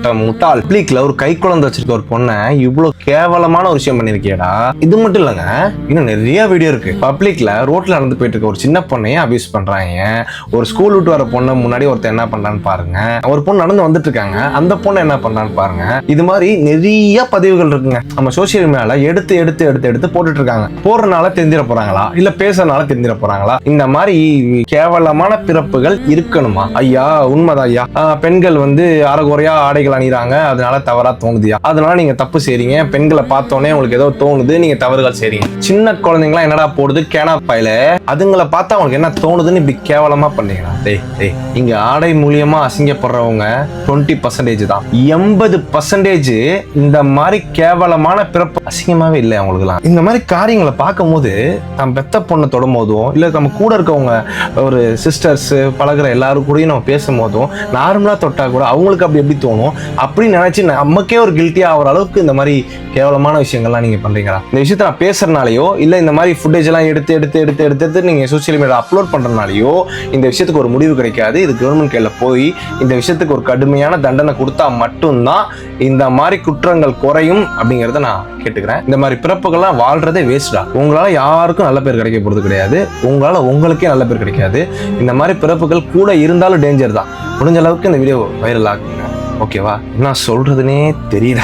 கெட்ட முட்டாள். பப்ளிக்ல ஒரு கை குழந்தை வச்சிருக்க ஒரு பொண்ணை இவ்வளவு கேவலமான ஒரு விஷயம் பண்ணிருக்கியடா. இது மட்டும் இல்லங்க, இன்னும் நிறைய வீடியோ இருக்கு. பப்ளிக்ல ரோட்ல நடந்து போயிட்டு இருக்க ஒரு சின்ன பொண்ணையே அபியூஸ் பண்றாங்க. ஒரு ஸ்கூல் விட்டு வர பொண்ணை முன்னாடி ஒருத்தர் என்ன பண்றான்னு பாருங்க. ஒரு பொண்ணு நடந்து வந்துட்டு இருக்காங்க, அந்த பொண்ணு என்ன பண்றான்னு பாருங்க. இது மாதிரி நிறைய பதிவுகள் இருக்குங்க. நம்ம சோசியல் மீடியால எடுத்து எடுத்து எடுத்து எடுத்து போட்டுட்டு இருக்காங்க. போறதுனால தெரிஞ்சிட போறாங்களா, இல்ல பேசுறதுனால தெரிஞ்சிட போறாங்களா? இந்த மாதிரி கேவலமான பிறப்புகள் இருக்கணுமா? ஐயா உண்மைதான் ஐயா, பெண்கள் வந்து அரைகுறையா ஆடைகள் அணிறாங்க, அதனால தவறா தோணுதியா, அதனால நீங்க தப்பு செய்றீங்க. பெண்களை பார்த்தோன்னே உங்களுக்கு ஏதோ தோணுது, நீங்க தவறுகள் செய்றீங்க. சின்ன குழந்தைங்களா என்னடா போடுது கேனா பையில, அதுங்களை பார்த்தா உங்களுக்கு என்ன தோணுதுன்னு இப்படி கேவலமா பண்ணீங்களா? இங்க ஆடை மூலியமா அசிங்கப்படுறவங்க 20% தான். 80% இந்த மாதிரி கேவலமான பிறப்பு அசிங்கமாவே இல்லை அவங்களுக்குலாம். இந்த மாதிரி காரியங்களை பார்க்கும் போது நம்ம பெத்த பொண்ணை தொடும் போதும், இல்ல நம்ம கூட இருக்கவங்க ஒரு சிஸ்டர்ஸ் பழகுற எல்லாரும் கூட நம்ம பேசும் போதும் நார்மலா தொட்டா கூட அவங்களுக்கு அப்படி எப்படி தோணும், அப்படின்னு நினைச்சு நமக்கே ஒரு கில்ட்டியா ஆகிற அளவுக்கு இந்த மாதிரி கேவலமான விஷயங்கள்லாம் நீங்க பண்றீங்களா? இந்த விஷயத்த நான் பேசுறதுனாலயோ, இல்ல இந்த மாதிரி ஃபுட்டேஜ் எல்லாம் எடுத்து எடுத்து எடுத்து எடுத்து எடுத்து நீங்க சோசியல் மீடியா அப்லோட் பண்றதுனாலயோ இந்த விஷயத்துக்கு ஒரு முடிவு கிடைக்காது. இது கவர்மெண்ட் கையில போய் இந்த விஷயத்துக்கு ஒரு கடுமையான தண்டனை கொடுத்தா மட்டும்தான் இந்த மாதிரி குற்றங்கள் குறையும் அப்படிங்கறத நான் கேட்டுக்கிறேன். இந்த மாதிரி பிறப்புகள்லாம் வாழ்றதே வேஸ்டா. உங்களால யாருக்கும் நல்ல பேர் கிடைக்க போறது கிடையாது, உங்களால உங்களுக்கே நல்ல பேர் கிடைக்காது. இந்த மாதிரி பிறப்புகள் கூட இருந்தாலும் டேஞ்சர் தான். முடிஞ்ச அளவுக்கு இந்த வீடியோ வைரல் ஆகுங்க. ஓகேவா? என்ன சொல்றதுன்னே தெரியல.